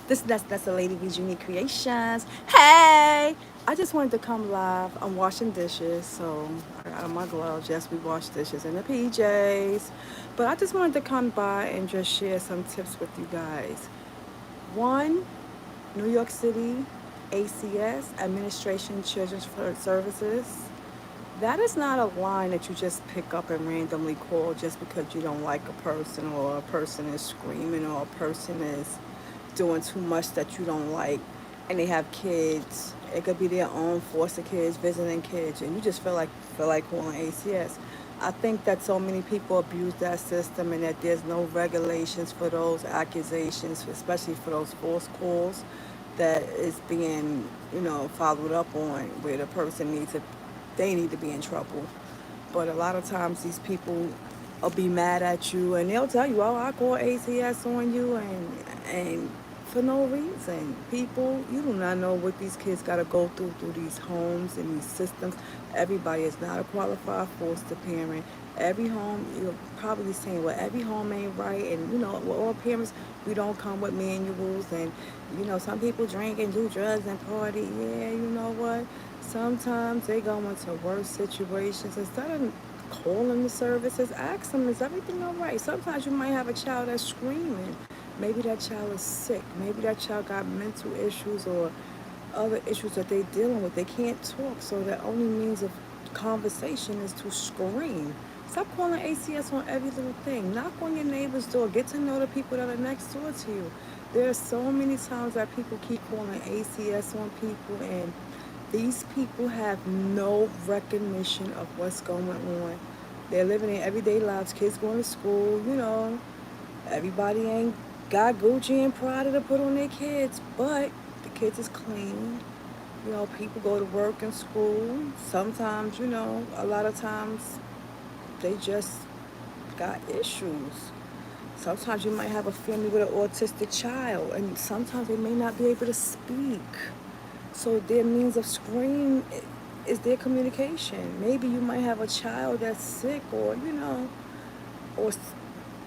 That's the Lady V's Unique Creations. Hey, I just wanted to come live. I'm washing dishes, so I got on my gloves. Yes, we wash dishes in the PJs, but I just wanted to come by and just share some tips with you guys. One, New York City ACS Administration Children's Services. That is not a line that you just pick up and randomly call just because you don't like a person, or a person is screaming, or a person is doing too much that you don't like, and they have kids. It could be their own foster kids visiting kids, and you just feel like calling ACS. I think that so many people abuse that system, and that there's no regulations for those accusations, especially for those false calls that is being, followed up on, where the person they need to be in trouble. But a lot of times these people will be mad at you, and they'll tell you, "Oh, I call ACS on you," and for no reason. People, you do not know what these kids got to go through these homes and these systems. Everybody is not a qualified foster parent. Every home, you're probably saying, well, every home ain't right, and we're all parents. We don't come with manuals, and some people drink and do drugs and party. Yeah, you know what? Sometimes they go into worse situations. Instead of calling the services, ask them, is everything all right? Sometimes you might have a child that's screaming. Maybe that child is sick. Maybe that child got mental issues or other issues that they're dealing with. They can't talk, so the only means of conversation is to scream. Stop calling ACS on every little thing. Knock on your neighbor's door. Get to know the people that are next door to you. There are so many times that people keep calling ACS on people, and these people have no recognition of what's going on. They're living their everyday lives. Kids going to school, everybody ain't got Gucci and Prada to put on their kids, but the kids is clean. People go to work and school. Sometimes, a lot of times they just got issues. Sometimes you might have a family with an autistic child, and sometimes they may not be able to speak. So their means of scream is their communication. Maybe you might have a child that's sick, or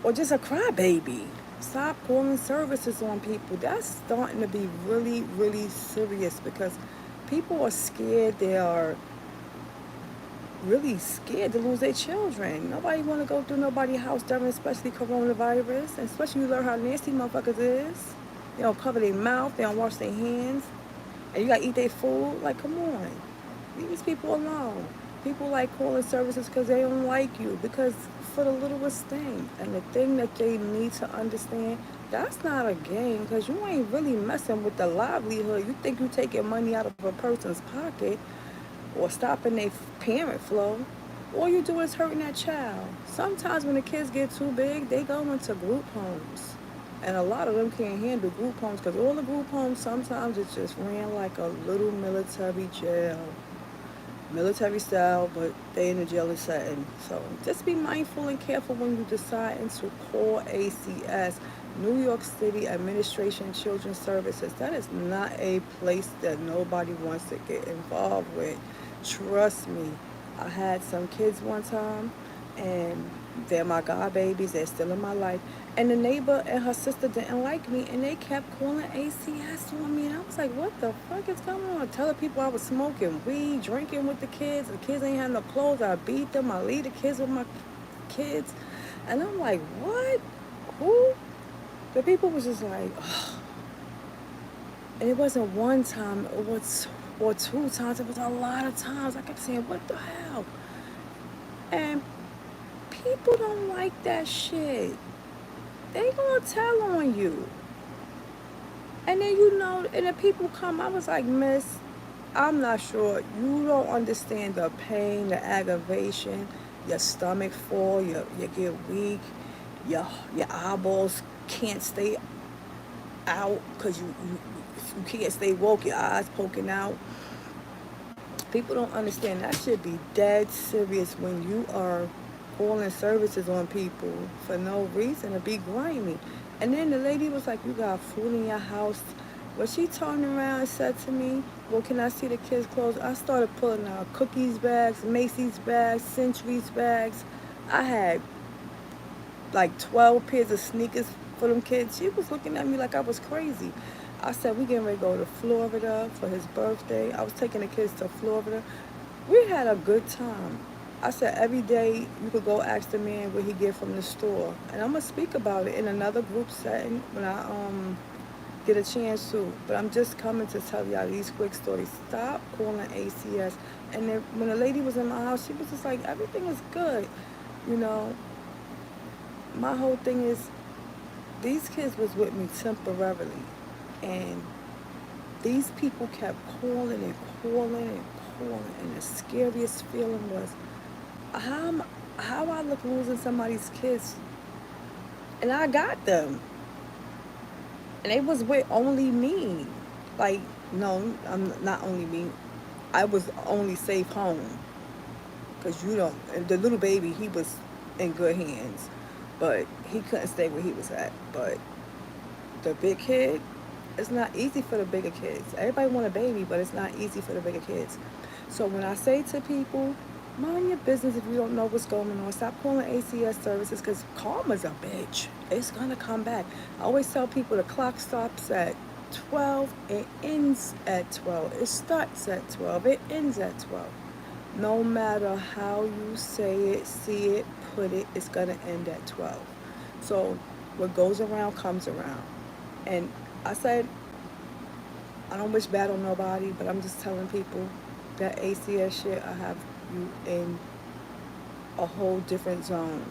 or just a crybaby. Stop calling services on people. That's starting to be really, really serious, because people are scared. They are really scared to lose their children. Nobody want to go through nobody's house during, especially coronavirus, and especially you learn how nasty motherfuckers is. They don't cover their mouth. They don't wash their hands, and you gotta eat their food. Like, come on, leave these people alone. People like calling services because they don't like you, because for the littlest thing. And the thing that they need to understand, that's not a game, because you ain't really messing with the livelihood. You think you taking money out of a person's pocket, or stopping their parent flow. All you do is hurting that child. Sometimes when the kids get too big, they go into group homes. And a lot of them can't handle group homes, because all the group homes, sometimes it just ran like a little military jail. Military style, but they in a jail setting. So just be mindful and careful when you decide to call ACS, New York City Administration Children's Services. That is not a place that nobody wants to get involved with. Trust me. I had some kids one time, and they're my god babies. They're still in my life. And the neighbor and her sister didn't like me, and they kept calling ACS on me. And I was like, what the fuck is going on? Telling people I was smoking weed, drinking with the kids. The kids ain't had no clothes. I beat them. I leave the kids with my kids. And I'm like, what? Who? The people was just like, ugh. And it wasn't one time, it was or two times. It was a lot of times. I kept saying, what the hell? And people don't like that shit. They gonna tell on you. And then and the people come. I was like, Miss, I'm not sure. You don't understand the pain, the aggravation. Your stomach fall. You get weak. Your eyeballs can't stay out, because you can't stay woke. Your eyes poking out. People don't understand. That should be dead serious when you are calling services on people for no reason, to be grimy. And then the lady was like, you got food in your house. When she turned around and said to me, well, can I see the kids' clothes? I started pulling out cookies bags, Macy's bags, Century's bags. I had like 12 pairs of sneakers for them kids. She was looking at me like I was crazy. I said, we getting ready to go to Florida for his birthday. I was taking the kids to Florida. We had a good time. I said, every day you could go ask the man what he get from the store. And I'm going to speak about it in another group setting when I get a chance to. But I'm just coming to tell y'all these quick stories. Stop calling ACS. And then when the lady was in my house, she was just like, everything is good. You know, my whole thing is these kids was with me temporarily. And these people kept calling and calling and calling. And the scariest feeling was, how I look losing somebody's kids. And I got them. And it was with only me. Like, no, I'm not only me. I was only safe home. Because you don't, and the little baby, he was in good hands. But he couldn't stay where he was at. But the big kid, it's not easy for the bigger kids. Everybody want a baby, but it's not easy for the bigger kids. So when I say to people, mind your business if you don't know what's going on. Stop calling ACS services because karma's a bitch. It's going to come back. I always tell people the clock stops at 12. It ends at 12. It starts at 12. It ends at 12. No matter how you say it, see it, put it, it's going to end at 12. So what goes around comes around. And I said, I don't wish bad on nobody, but I'm just telling people that ACS shit, I have you in a whole different zone.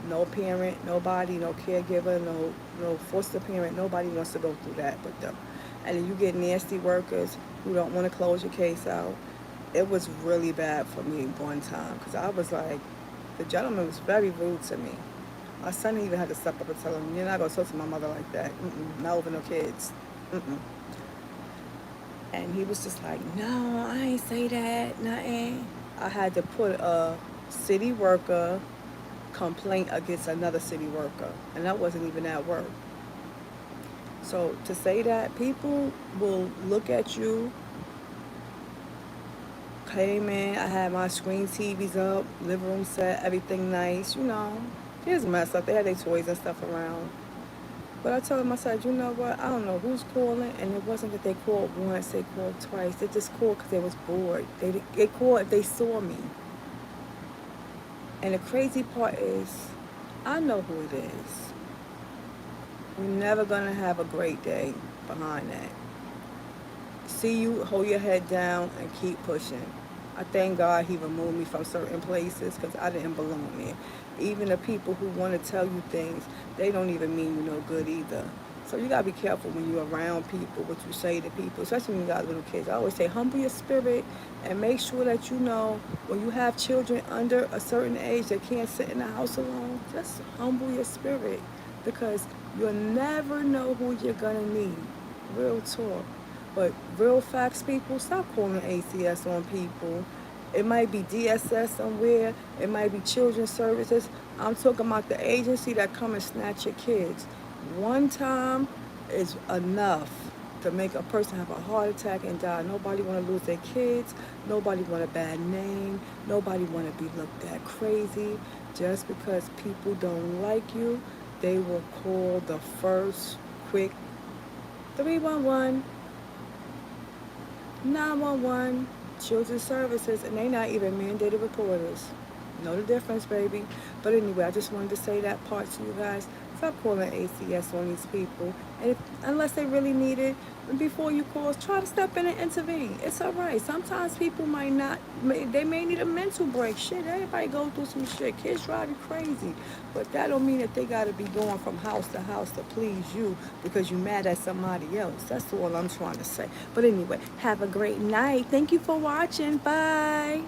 No parent, nobody, no caregiver, no foster parent, nobody wants to go through that with them. And then you get nasty workers who don't want to close your case out. It was really bad for me one time because I was like, the gentleman was very rude to me. My son even had to step up and tell him, you're not going to talk to my mother like that. Not over no kids. Mm-mm. And he was just like, no, I ain't say that, nothing. I had to put a city worker complaint against another city worker. And that wasn't even at work. So to say that, people will look at you. Came in, I had my screen TVs up, living room set, everything nice, you know. Here's a mess up. They had their toys and stuff around. But I told him, I said, you know what? I don't know who's calling. And it wasn't that they called once, they called twice. They just called because they was bored. They called if they saw me. And the crazy part is, I know who it is. You're never going to have a great day behind that. See you, hold your head down, and keep pushing. I thank God he removed me from certain places because I didn't belong there. Even the people who want to tell you things, they don't even mean you no good either. So you got to be careful when you're around people, what you say to people, especially when you got little kids. I always say humble your spirit and make sure that you know when you have children under a certain age that can't sit in the house alone, just humble your spirit because you'll never know who you're going to need. Real talk. But real facts, people, stop calling ACS on people. It might be DSS somewhere. It might be children's services. I'm talking about the agency that come and snatch your kids. One time is enough to make a person have a heart attack and die. Nobody want to lose their kids. Nobody want a bad name. Nobody want to be looked at crazy. Just because people don't like you, they will call the first quick 311. 911, children's services, and they not even mandated reporters. Know the difference, baby. But anyway, I just wanted to say that part to you guys. Stop calling ACS on these people. And unless they really need it, before you call, try to step in and intervene. It's all right. Sometimes people might not, they may need a mental break. Shit, everybody go through some shit. Kids drive you crazy. But that don't mean that they got to be going from house to please you because you mad at somebody else. That's all I'm trying to say. But anyway, have a great night. Thank you for watching. Bye.